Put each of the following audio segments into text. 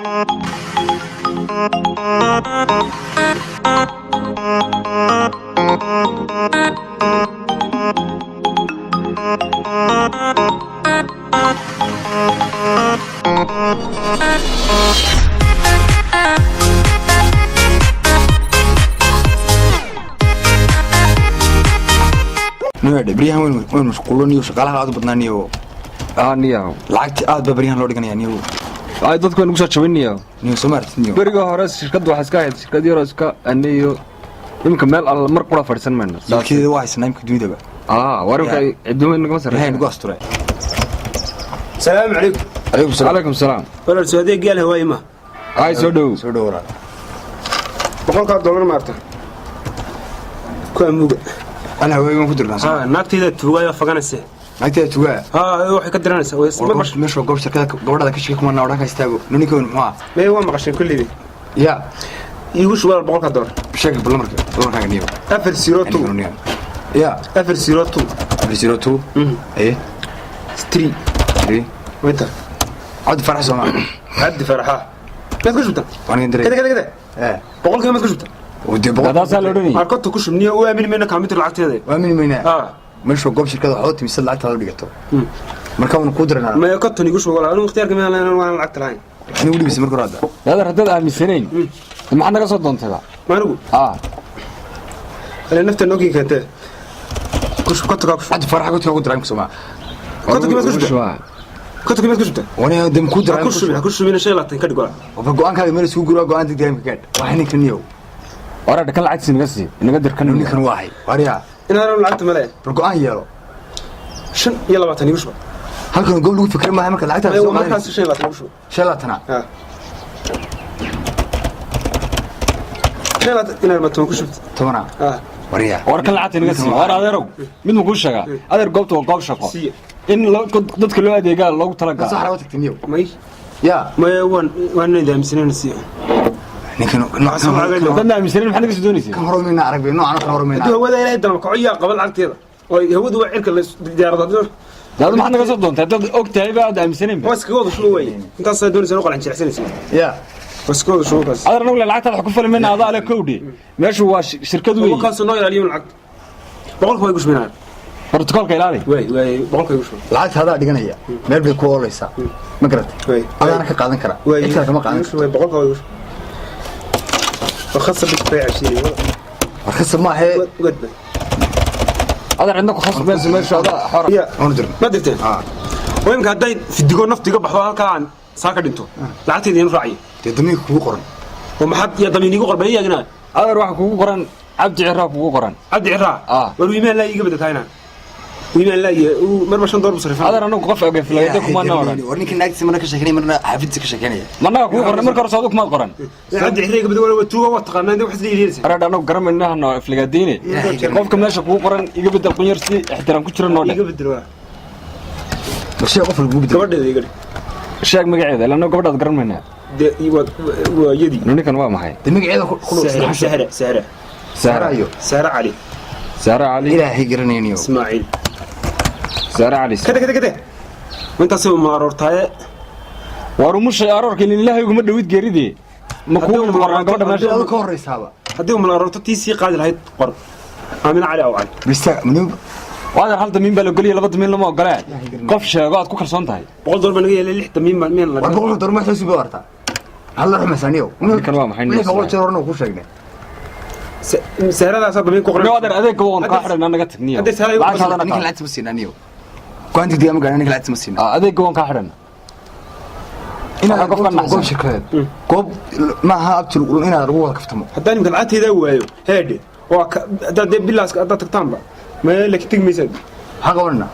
نوعد بريان وين مشغولون نيو شغالها هذا بدنا نيو نيو lacagti aad ba baryahan loo dhiganaya niyo ay dadku nagu soo jabinayo niyo Soomaart niyo bariga hore shirkadu waxa iska ahayd shirkad yar oo iska aniyo imka meel alla mar qura fadhisan mayna saakii waa isnaamka dunidaba warka ciidan naga masar hay nagu asturay السلام عليكم. عليكم السلام. ولا السعودية قال هواي ما. هاي سودو. سودو. بقولك $1 مارته. كم موجود. أنا هواي ما كنت درنا. ناقتي ذا توجا فقنا السه. ناقتي توجا. روح يقدرنا السه. مش وقف شركة قبل هذا كشيء كمان نورك يستاجو. نوني كون ما. ما هو ما قشين كل ذي. يا. يوش ولا بقولك $1. بشكل بالمرة حاجة نيو. أفر سيروتو. يا. أفر سيروتو. أفر سيروتو. إيه. 3. وانت عد فرح سما عد فرحه ما تقولش انت وانا ندري كده بقول كده ما تقولش انت ودي بقول هذا سالورني ما كنت كوش مني وامن منك عم تلعبتيده وامن منها مش وقف شركه حوت مثل لعبت على دغتو marka uu qudrana ma yakto nigu soo walaalo ikhtiyaarka ma aan waan lacagta lahayn ani wali bis marka raada hada radad aaminsanayn maxaa naga soo doontada maanigu ana nafta nogi kanta kush kota kush عد فرح كنت اقول درايم سما كنت كنت كيف كنت وانا دم كودر كل من شيء لا تنكد قول وفقوان كان ميل سو غرو غوان دغايم كاد waxaan kaniyo ora dhakan lacag sin gasi inaga dirkan ninkan waahay wariya inaan lacagta malay go'aan yeelo 5 iyo 20 iyo shub halkan gool lagu fikir maahay marka lacagta soo markaas 5 iyo 20 shub 5 inaan ma toon ku shubto 10 wariya warkan lacagta inaga si war adeerow mid ma ku sheega adeer goobta waa goob shaqo in dadka loo adeegaa loogu talagalay sax rawa tagtiniyo may ya may waan nidaamsaneen si ninkan dadna aaminsan maxaa naga soo doonaysaa kan hormayna arag bay noocan kan hormayna hadii hawada ilaahay dalka ciyaa qabal lacagteeda oo hawadu waa cirka la diyaarado dad maxaa naga soo doontaa dad ogtahay baad aaminsaneen waska wada soo way intaas ay doonaysaa oo qalan jirsanaysaa ya waska wada soo kaas adeer anagu lacagta wax ku falmayna adaa la kowdhi meeshu waa shirkad weey kaas noo ilaaliyo lacag boqolka way gushminaa بروتوكولka ilaali way boqolka gushmin lacagta hada dhiganaya meel bay ku oolaysaa ma garatay adana ka qaadan kara inta kama qaadan way boqolka way gushmin وخاصة بالبيع شيء وخاصة ما هي هذا عندك خاص بس ما شاء الله حرام يا ما درتين وين قاعدين في الدقون نفتي قبح هالكان ساكن انتو لعتي دين راعي تدمي كو قرن وما حد يا ضميني قرن بيا جنا هذا روح كو قرن عبد عراق كو قرن عبد عراق والويمان لا يقبل هنا ويمان لا مرة شن دور بصرف هذا انا قف اقف لا يدك ما نور ورنيك ناقص مرة كشكني مرة حافظ كشكني ما كو قرن مرة صادق ما قرن عبد عراق بدو ولا تو وتقنا ده واحد يجلس اراد انا قرن انه فلقاديني قفك ماشي كو قرن يقبل قنيرتي احترام كجرا نود يقبل بس قف الجوبد قبل يقول sheeg magaceeda lana gabadhaad garanayna waa yadi ninkan waa maxay magaceeda sahra ali ilaahay garanayniyo ismaaciil sahra ali kada inta soo maarortay warumushay aroorka ilaahay kuma dhawid geeridii ma ku waran gabadha meesha ka horeysaaba hadii ma aroorto tiisi qaadi lahayd qor aamin ali aw ali bista minuu waana hal damin baa la galiya laba damin lama ogolaa qof sheego aad ku kalsoon tahay $100 naga yeelay 6 damin ma meel la $100 ma xisbi warta hal raxmasaniyo kan waa maxay ninka wada jirorna ku sheegnay saarada damin ku qoran adeer adeeg waan ka xirnaa naga tagniyo ninka lacag masinaaniyo كوانتي دي أمك أنا نقلت مسين. هذا جوان كحرنا. إن أنا قف كنا قف شكل. قف ما ها أبتل يقولون إن أروح كفتمو. حتى يمكن عتي ذا وياه هادي. ده بالله ده تكتمل. ما لك تجميز. حقولنا.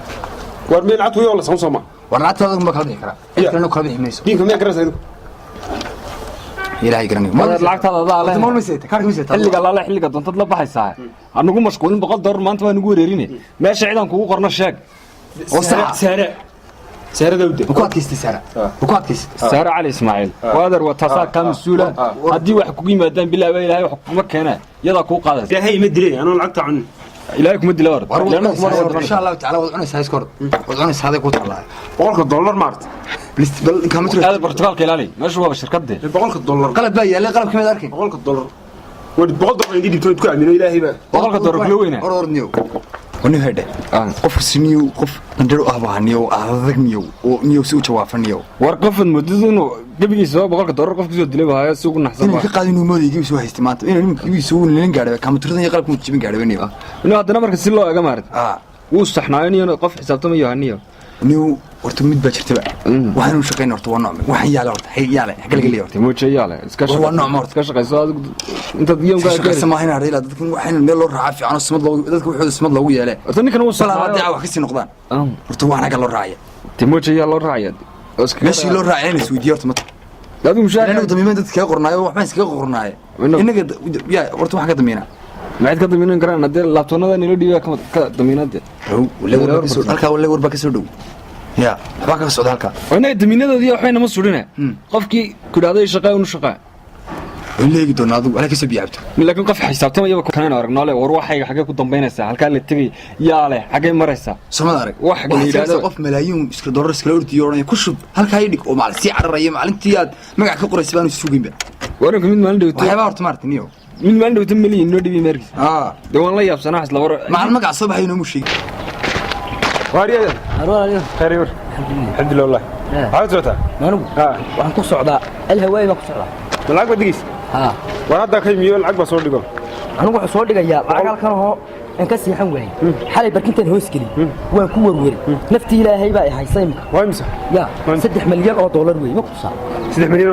ورمي العتوي ولا صمصمة. ورنعت هذا ما كان يكره. إحنا كنا بيحميسو. دين كم يكره زيدو. إلهي يكرني. ما لعبت هذا على. ما مسيت. كارك مسيت. اللي قال الله اللي قد تطلب بحي ساعة. أنا نقول مشغولين بقدر ما أنت ما نقول ريني. ماشي عيدان كوكو قرنا الشاق. سارة دودة بكوات كيست سارة بكوات كيست سارة علي إسماعيل وهذا وتصاق كم مسؤولة هدي وحكومي مادام بالله إلهي وحكومك هنا يلا كوق هذا ده هي مدري أنا لعبت عنه إلهيكم مدري الأرض إن شاء الله تعالى وضعنا سايس كورد وضعنا هذا كوت الله $1 مارت بل كامتر هذا البرتقال كيلالي ماشي هو شركته $100 قلب بقى يلا قلب كم ذاك $100 $100 عندي دي تقول امين الهي بقى $100 كيلو وينه أورنيو ونيو هذا قف سنيو قف نديرو أهبانيو أهذكنيو ونيو سوى توافنيو ورقف المدزن قبل يسوى $100 قف كيسو دليل هاي السوق نحسب إنك قاعد إنه ما يجيب سوى استمات إنه يسوون اللي نقعد كامتر ذي قلب متجمع قاعد بيني إنه هذا نمر كسر له يا جماعة وصحنا يعني أنا قف حسابته مية هنيو نيو ورتميد بشر تبع وحنا شقين ورتوا نوع وحنا يلا هي يلا حق لي تموت شيء يلا هو النوع مرت كشق يسوى أنت اليوم قاعد سما هنا ريلا دتك وحنا ميل لو راعي في عن الصمد لو دتك وحود الصمد لو ياله أتني كانوا وصل لا دعوة وحكسي نقدان ورتوا أنا قال له راعي تموت شيء يلا راعي ماشي لو راعي أنا سويدي ورتمت لا دي مشاهد لأنه ضميمة دتك قرناية وحبس كي قرناية إنك يا ورتوا حاجة ضمينة ما عاد كضمينة كران ندير لابتونا ده نلودي كضمينة ده ولا وربك هلكا ولا وربك سودو يا حباك السعود هلكا وأنا الضمينة دي وحين ما سودنا قفكي كل هذا يشقى ونشقى اللي يقدر ناضو على كسب يعبته لكن قف حسابته ما يبقى كان أرجع له وروح حاجة كنت ضمينة هلكا اللي تبي يا له حاجة مرسة سما دارك واحد اللي هذا قف ملايين اسكر دولار اسكر ورتي كشب هلكا يدك ومع السعر الريم مع الانتياد ما قاعد كقرا سبان السوقين بقى وانا كمان ما عنده وحبا ورتمارت نيو من ما عنده 8 مليون نودي بمركز ده والله يا بصراحة لو مع المقع صباح ينوم شيء واريا خير يور الحمد لله والله عاوز وتا مانو waxaan ku socdaa alhawaay ma ku socdaa lacag badiis warada ka miyo lacag ba soo dhigo anigu waxaan soo dhigayaa lacag halkan oo aan ka siixan waayay xalay barkintan hoos geli waan ku warwari nafti ilaahay baa ay haysay imka waa imsa ya $3 milyan weey ma ku saa $3 milyan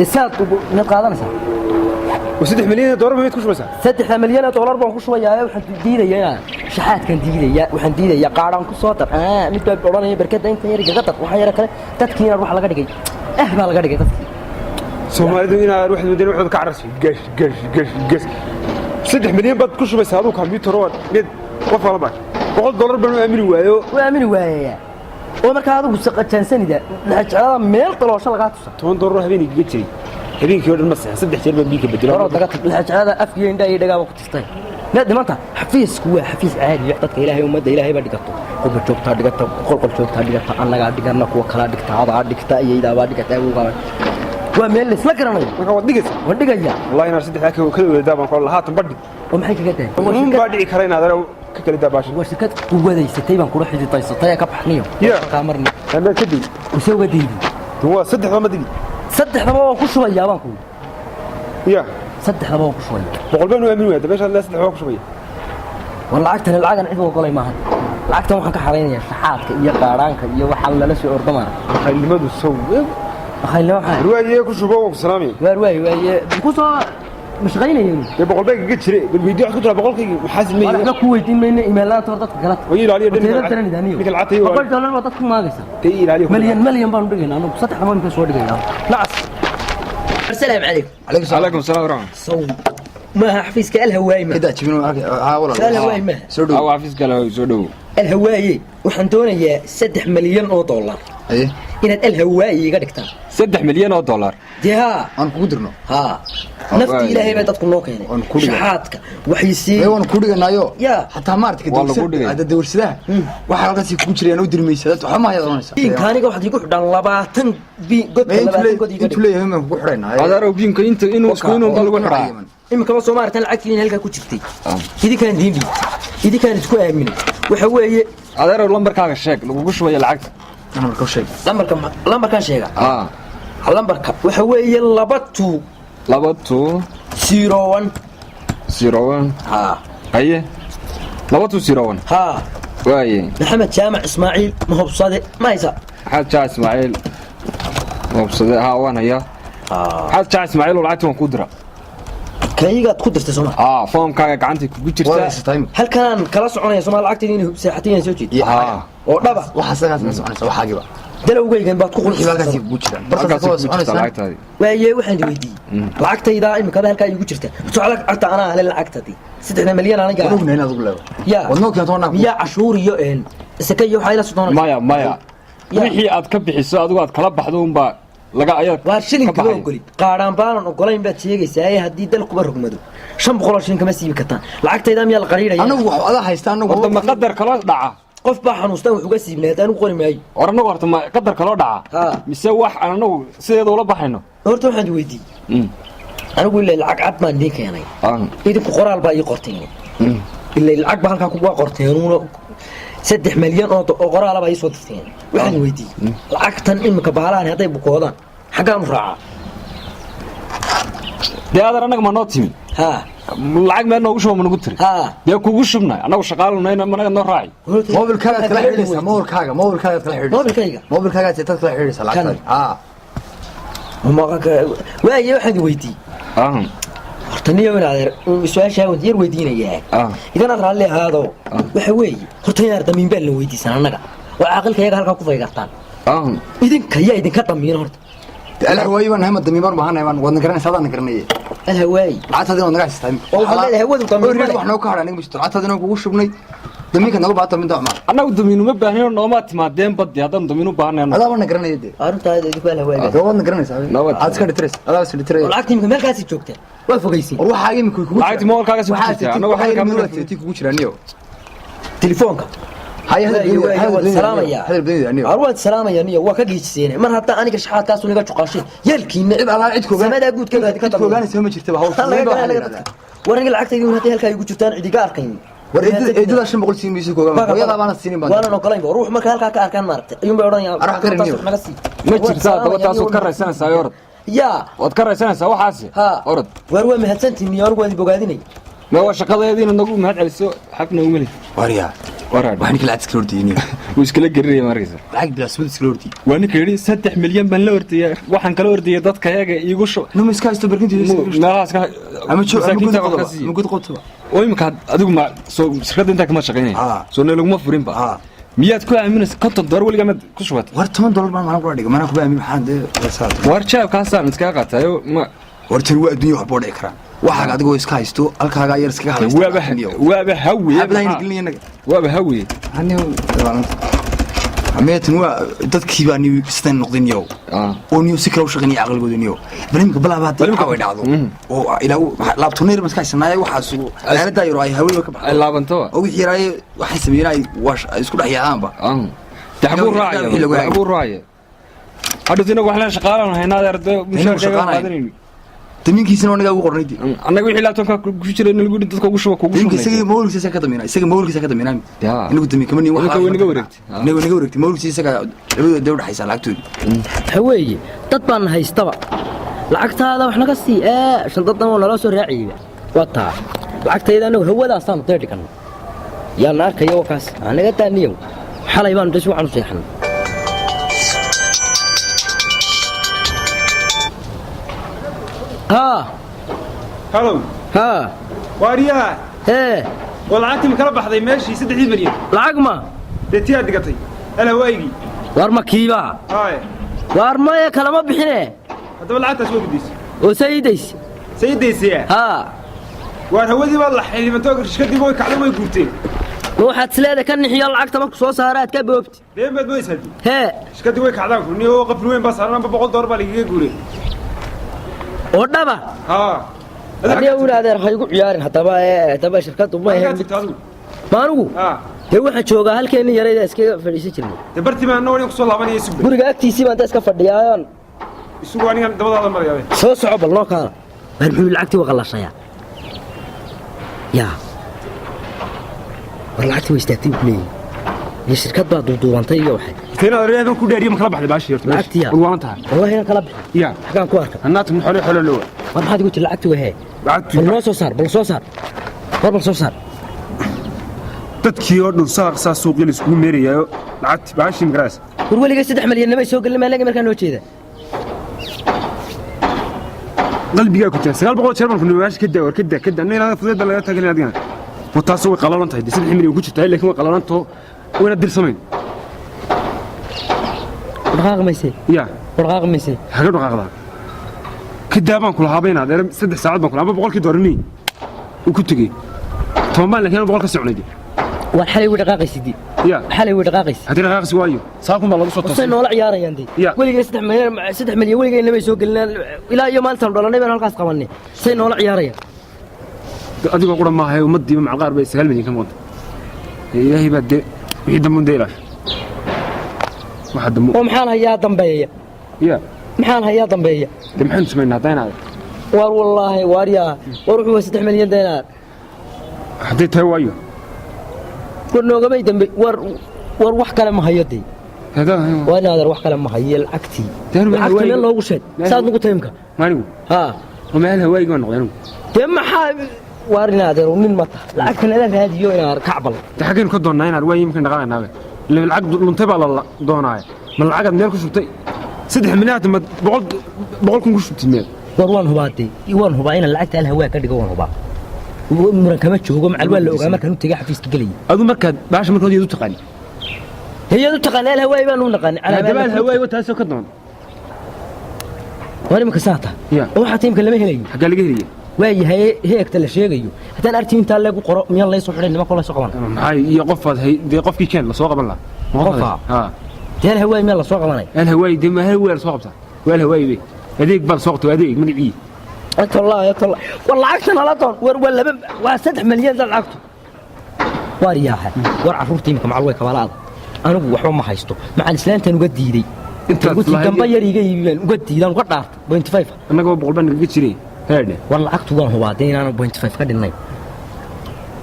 isaad ma qaadanaysaa $3 milyan ma ku shubaysaa $3 milyan baan ku shubayaa waxaan diidayaa shaxaadkan diidaya waxaan diidayaa qaadaan ku soo tar mid baa oranaya barkada inta yar gaga tar waxa yar kale dadkiina wax laga dhigay baa laga dhigay dadkii Soomaalidu ina ruux wadin wuxuu ka carasay gash $3 milyan bad ku shubaysaa aduu computer oo mid qof walba $100 baan aamini waaya oo marka adigu saqajansanida lacagada meel taloosho laga tusa $10 habeenkii ga jiray habeenkii oo dhan ma sax 3 jeer baan biilka bedelo oo daga lacagada afkiyo indha ay dhagaa ku tistay maanta xafiisku waa xafiis caadi ah dadka ilaahay umada ilaahay baa dhigato qofka joogta dhigata qolqol joogta dhigata anaga dhigana kuwa kala dhigta ada dhigta iyada baa dhigata waa meel la isla garanayo wadhigaya wallahi ina saddex ka wada baan qol haatan badhi oo maxay kaga tahay oo baa dhici kara inaad ka kala daabasho waa shirkad quwadaysatay baan kula xidhiidhaysatay ka baxniyo ka marna ama kadib usoo wadaydi waa saddexda ma digi saddexda waan ku shubayaa baan ku ya saddexda waan ku shubaya boqolbaan waa aamin waada meesha la saddexda waan ku shubaya واللعقتنا العقن عيد وقولي ما هاد لعقتنا وحن كحرينيا شحاتك iyo qaaraanka iyo waxa la soo ordamana xalimadu saw خلينا waxa ruwaye ku shubo oo salaami ruwaye ku soo mashqaynayeen ee boqolbaan ga jiray balbiidiyo ku jira boqolkii maxaasin meeyay wala ku weydiin meeyna iimaylaanta dadka kala way ilaaliyo $100 waa dadku maagaysa tay ilaaliyo milyan baan dhigaynaa anigu saddex ma inta soo dhigaynaa nacas السلام عليكم عليكم السلام ورحمة الله ما حفيز كالهواي ما كده تجيبون والله الهواي ما سودو أو حفيز كالهواي سودو الهواي وحنتونا يا $6 مليون ايه إن الهواي قد كتاب $6 مليون جها أنا قدرنا ها نفتي إلهي ما تدخل نوكين شحاتك وحيسي ايه وانا كودي نايو يا حتى مارتك هذا دور سلاح waxa halkaas ku jireen oo dirmaysa waxa ma yadonaysa in kaaniga waxa igu xidhan 20 bi godka 20 god iga leeyahay ma ku xidhanaa adaro biinka inta inuu isku inuu lagu xidhaa imika ma soo maartan lacagtiin halka ku jirtay idii kan isku aamin waxa weeye adaro lambarkaaga sheeg lagu shubayo lacagta lambarka sheeg lambarka sheega lambarka waxa weeye 2201 ها ايه لبطو سيرون ها واي محمد جامع اسماعيل مهبصده ما يسا حاج جامع اسماعيل مهبصده ها وانا يا حاج جامع اسماعيل ولعتهم قدره كايغا قدرت سوما فهم كاغا غعنتي ku jirta hal kan kala soconaya Soomaal lacagtii inuu seexateen soo jeed oo dhaba waxa sagaas ma soconaysa waxa giba dalawgaygan baad ku qulxi halkaas ku jiraan barkaas ku jirta lacagtaadi waaye waxaan weydiiyay lacagtayda imika halka igu jirta soo lacagta ana hal lacagtadi $6 milyan aniga wadno inaa ugu leeyo ya wadno ka toona ya cashuur iyo isaka iyo waxa ila soo doonay maya wixii aad ka bixiso adigu aad kala baxdo unba laga ayad waa shilin kala ogoli qaaraan baanan ogolayn baad sheegaysaa hadii dalku ba rogmado 500 shilin kama siibi kartaan lacagtayda miyaa la qariiraya anagu wax ada haystaan anagu wada maqdar kala dhaca qof baa xanuustan wuxuu ga siibnay hadaan u qori maayo war anagu horta ma qadarka loo dhaca mise wax aan anagu sideeda ula baxayno horta waxaan weydiiyey anigu ilaa lacag cad baan idin keenay idinku qoraal baa ii qorteen ilaa lacag baa halkaa kuga qorteen 3 milyan oo qoraal baa ii soo dirteen waxaan weydiiyey lacagtan imika baalaan haday bukoodaan xagaan u raacaa deedar anaga ma noo timin lacag meel noogu shubo ma nagu tiri dee kugu shubnay anagu shaqaalanayna managa noo raaci moobilkaaga kala xidhaysa moobilkaaga kala xidhaysa moobilkaaga aad kala xidhaysa lacagta waaye waxaan weydiiyey horta niyo adeer su'aasha yar weydiinayaa idan aad raalli ahaado waxa weeye horta yar damiin baa la weydiisan anaga oo aqalkayga halka ku faygartaan idinka yaa idinka damiin horta الهواي وانا هم الدمير ما هنا وانا قرنا ساده نقرنيه الهواي عاد هذا وانا قاعد استعمل او هذا هواد دمير waxna ka haran mishtar عاد هذا ugu shubnay damiinka nagu baato mid dacma anagu damiinu ma baahnayn nooma timaadeen bad hadan damiinu baahnayna hada waana garanayay arrintaada idinku الهواي waana garanaysaa aad iska dhitreys aad iska dhitreys lacagtii imika meelkaas joogteen waa fogeysiin waxa imika kugu lacagtii moolkaaga soo jirtay anagu waxa ka mid kugu jiraaniyo telefoonka هاي السلام يا هذا البدايه يعني ارواد السلام يا نيه waa ka geejiseen mar hatta aniga shaxaad kaas uniga juqaashay yeelkiina cid ala cid koogan samada guud ka ka koogan sama jirtaba hawl wariga lacagtaydu hadii halka ay ugu jirtaan cidiga arkayn eedada 500 siin mise koogan hooyada baan siinin baan waana ogolayn ruux marka halka ka arkaan maartay ayuu bay oranayaan naga sii ma jirtaa dabadaas oo ka raysanaysaa yorad ya wad ka raysanaysaa waxaas orad war waa mahadsantiin niyo anigu bogaadinay ma waa shaqadeedina nagu mahad celiso xaqna u mali wariya waxaan kala iska hortiyay iskala garinaya markiisa lacag bilaasmad iska hortiyay waan keenay 3 milyan baan la hortiyay waxaan kala hortiyay dadka ayaga iigu sho nimo iska isto barkintiisa meelahaas ka ama gud qotaba oo imka adigu ma soo shirkada inta kama shaqeynay soo neelgu ma furin ba miyaad ku aaminaysaa $50 waliga mid ku shubatay war $10 baan ku dhigay mana ku aamin waxaan war jaab ka saan iska qaatayo ma wartan waa adduunyo wax boodhay karaan waxa adigoo iska haysto halkaaga yar iska haysto waaba hawi ameetan waa dadkii baa niyo istaan noqdeen yow oo niyo si kala u shaqeynay aqalgooda niyo barnaamijka balaabaad way dhacdo oo ilaa laabtoneer maska haysanay waxa soo aalada yar ay hawada ka baxay laabanto oo wixii yaray waxay sameeyay wax isku dhaxyaanba taxbuu raaye hadda wax la shaqaalan haynaad arday mushaarka qaadanayni damiinkiisana wanaga ugu qornaydi annaga wixii laabtanka ku jiray in lagu dadka ugu shuba kugu shubay isaga moolkiisa ka damina inagu damiin kama nin waxa inaga wareegtay moolkiisa labada dawr dhaxaysa lacagtooda haweeye dad baan haystaba lacagtaada wax naga sii shandadan oo nala soo raaciyay wata lacagtayda anagu hawadaasaan u deedhigan yaa la arkayo wakaas anaga taaniyo xalay baan dadku waxaan u seexan هلو ها واريها ايه والعاتي مكلا بخدي ماشي 3 مليون lacag ma deetiya digatay alawaygi war ma kiiba hay war ma kala ma bixine hadaba lacagta soo gudis oo sayidaysi ha war hawadii wad la xilimato shirkadii way kacday way guurteen waxaad sleeda kan nixiyo lacagta markuu soo saaraad ka boobti deemad way saadi he shirkadii way kacday niyo qabri weyn baa saaran $100 baa laga guuray oo dhaba ha adiga uu adeer hay ugu ciyaarin hadaba shirkadu ma ahayn maanugu dee waxa jooga halkeen yareeyda iska fadhiisan jirnay dee bartimaan noo ku soo laabanayay suuq guriga agtiisii baan iska fadhiyaan isugu aniga dabadaada marayay soo soco bal noo kaala bal muxuu lacagtii uga qalashaya ya lacagtii way istaagtay kulay shirkad baa duuduubantay iyo waxay tina reedan ku dheeriyo makala baxday baashi yarto lacagtii waan tahay wallahi aan kala bixin ya xagaan ku arkay annaad mu xolo loo war maxaad ugu tir lacagtii wahay lacagtii bal soo saar bal soo saar dadkii oo dhan saar suuqyada isku meerayo lacagtii baashi maraas war waliga 3 milyan ma soo galin meelaga markaan loo jeeda qalbiga ku taa 900 jeer markuu waash ka daawar ka danayna fudeeda laga tagalin adina wataas way qalalan tahay 3 milyan ku jirtaa laakiin way qalalanto wayna dirsameyn يا ورقاق ميسي حاجه ورقاقدا كدابان كل هابين هذا 3 ساعات بان كل ابا 100 دورني وكتغي تومان لكن 100 كسعنيدي وحالي ورقاقي سيدي يا حالي ورقاقي هذه رقاقس وايو ساكم بالله سو توسين نولا عياريان دي وليغي 3 مليون وليغي نبي سو غلنا الى يوم مالتان دولنay baan halkaas qabanay say noola ciyaarayaan adiga qura ma ahay umadii macqaar bay 9 milyan ka moonta ilaahay baa wixii dambuun deelaash waxa dambuun oo maxaan hayaa dambeeya ya maxaan hayaa dambeeya de maxaan samaynaa daynaada war wallaahi waaryaa war wuxuu 3 milyan daynaad haddii tahay waayo war noogamay dambe war wax kale ma hayo dee waa inaadar wax kale ma hayo lacagtii lacagtii meel loogu sheeg saad nugu taymka maanigu haa ومال هواي قون نقدر تم حاب وارنا هذا ومن متى لكن هذا هاديو انا كعبل تحكين كدونا هنا هواي يمكن نقالنا هذا اللي العقد منتبه لله دوناي من العقد مالك شفتي 6 مليات ما بقولكم كل شفتي مال وروان هباتي يوان هبا ان العقد الهواء كدغون هبا مرن كما جوجو مع الوال اوغا markan u tagay xafiiska galay adu marka baash marka hooyadu taqaan هي تقان الهواء بان نقان على دبال الهواء وتاسو كدون wali ma kasaata waxa tiimka lama helayo xaga laga heliyo way heegta la sheegayo hadaan arti inta lagu qoro miyan la soo xidhay nima kala soo qaban maxay iyo qofaad hay qofkii keen la soo qaban la qofa ha teen hawaay meel la soo qabanay aan hawaay dima hawaay soo qabta wal hawaay bi adeeg bal soo qabto adeeg magacii الله والله عكسنا لا طول ولا 3 مليون لعقته وارياها war caruurtiimka macal way kabalaad anigu waxba ma haysto macal islaantan uga diiday inta ugu damba yar iga iibeen uga diidan uga dhaartay 0.5 anagoo boqol baan uga jiray heerde war lacagtu waan hubaadeen inaan 0.5 ka dhinnay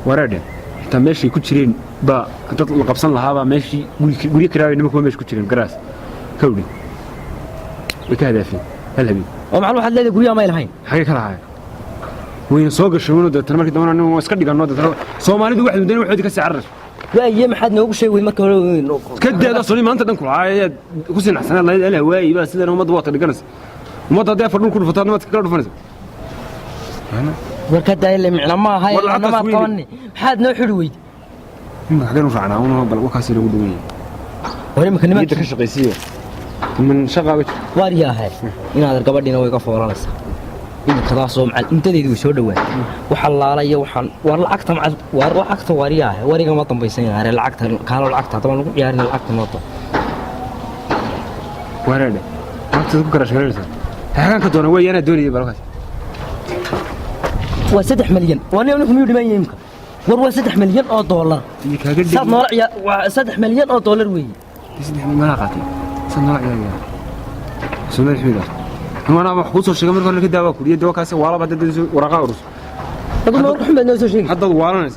warade inta meeshii ku jireen ba dad la qabsan lahaaba meeshii guri kiraay nimanku meeshii ku jireen garaas kawdi wika hadaafin halhabi oo macal waxaad leedahay guriga ma ilahayn xagee kala haay wayna soo gashay wano dadna markii dambana inuu iska dhigano dadna Soomaalidu waxay mudane waxay ka saarar waaye maxaad noogu sheegay markii hore kadeeda soo maanta dhan kula ay ku sinacsanaa la ilaa waay ba sida umad waqti dhiganas umad hadda fadhul ku dhufataa umad ka dhufanaysa ana warka daayay micna ma ahay ana ma qabanni maxaad noo xiri weyd ma xageen u raacnaa uma bal wakaas lagu dhaway wari ma kanima ka shaqaysiyo من شغله وارياها إن هذا القبض نوي قفور لسه إن كذا صوم على أنت ذي وشو دوّن وحلالة وحن والعقد مع والعقد وارياها واريها ما طنبيسين هذا العقد كانوا العقد طبعا يعني العقد نقطة وارده ما تذكر شغله لسه هكذا كدونا وين أنا دوني بركات و6 مليون وانا نكون يودي ما يمكن وروا 6 مليون أو دولار صار نرى 6 مليون أو دولار وي 6 مليون ما قاتي صنع يا سمير حميدة أنا محبوس الشيء مرة اللي كده وكل يد وكاسة ولا بعد ورقة ورس أقول ما محمد نفس الشيء حتى دوارنا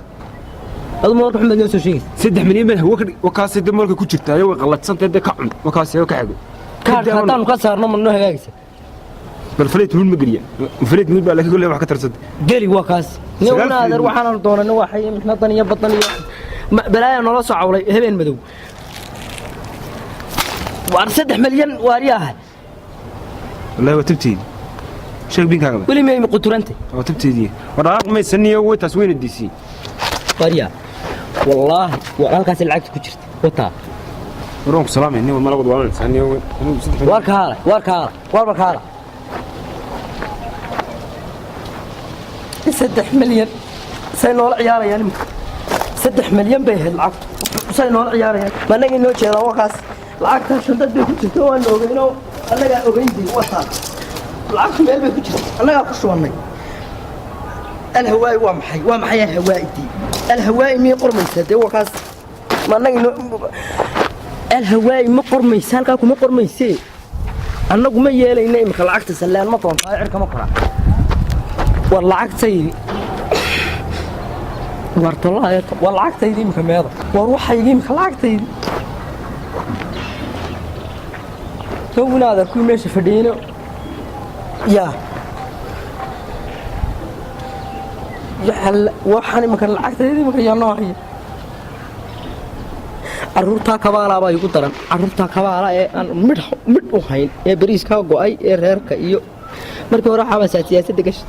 أقول ما محمد نفس الشيء 6 مليون من هو وكاسة دمرك كوتشت أيوة غلط سنت ده كعم وكاسة وكحاجة كان حتى مكسر نوم منه هيك بالفليت من مقرية فليت من بالك يقول لي واحد كتر صد قالي وكاس نونا هذا روحنا دونا نواحي مش نطنية بطنية بلايا نرص عولي هبين مدو وعن 6 مليون وارياها والله وتبتي شيك بينك هذا ولي ما يقطر انت وتبتي دي ورقم ما يسنيه هو تسوين الدي سي واريا والله وقالكاس العقد كجرت وتا روح سلام اني ما لقد وانا ثانيه وارك 6 مليون سينول عياريان 6 مليون به العقد سينول عياريان ما نجي نو جيدا وقاس lacagta shanta bay ku jirto waan ogeeyno anaga ogeeyay wata lacag meel bay ku jirto anaga ku shubanay الهواء ومحي هوائتي الهواء مي قرميسه دي وكاس ما anaga الهواء ما قرميسه halka kuma qormaysay anagu ma yeelayna imka lacagta salaan ma toonta cirka ma qora war lacagtay wartolaayo war lacagtay imka meeda war waxay imka lacagtay تونا هذا كل ماشي فدينا يا وحني مكان العقد هذه مكان ينوحي عرورتا كبالا با يقول ترى عرورتا كبالا مد وحين بريس كا غاي ريركا iyo markii hore xabasa siyaasadda gash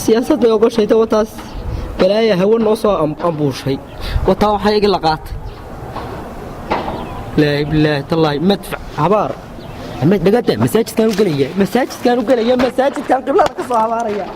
siyaasadda oo gashayta wataas balaaya hawo noo soo ambuushay wataa waxay iga laqaatay la ilaaha illallah madfac habar أما دقيقة مساجد كانوا قلية مساجد كانوا قبلة كسوها بارية